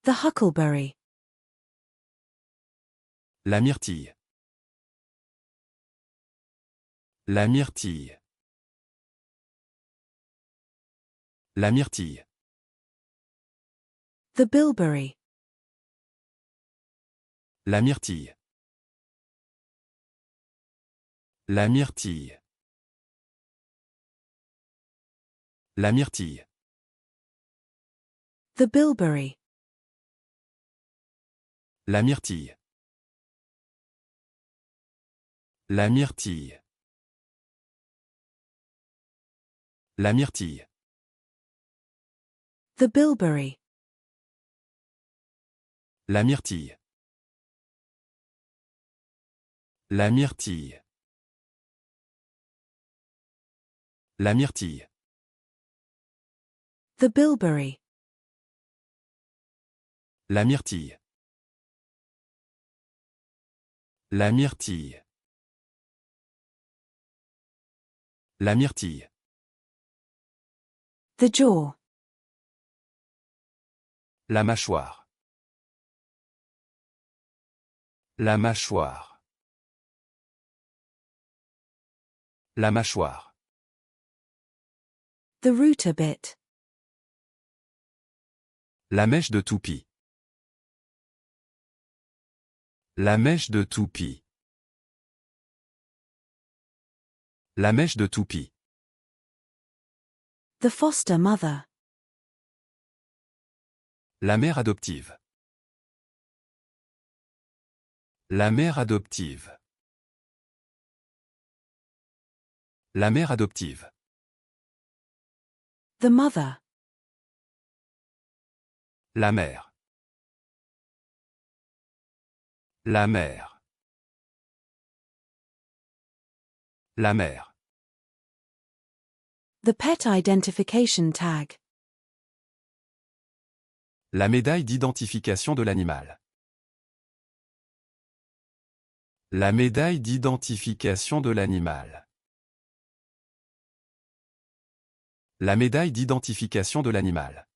The huckleberry. La myrtille. La myrtille. La myrtille. The bilberry. La myrtille. La myrtille. La myrtille. The bilberry. La myrtille. La myrtille. La myrtille. The bilberry. La myrtille. La myrtille. La myrtille. The bilberry. La myrtille. La myrtille. La myrtille. The jaw. La mâchoire. La mâchoire. La mâchoire. The rootabit. La mèche de toupie. La mèche de toupie. La mèche de toupie. The foster mother. La mère adoptive. La mère adoptive. La mère adoptive. The mother. La mère. La mère. La mère. The pet identification tag. La médaille d'identification de l'animal. La médaille d'identification de l'animal. La médaille d'identification de l'animal.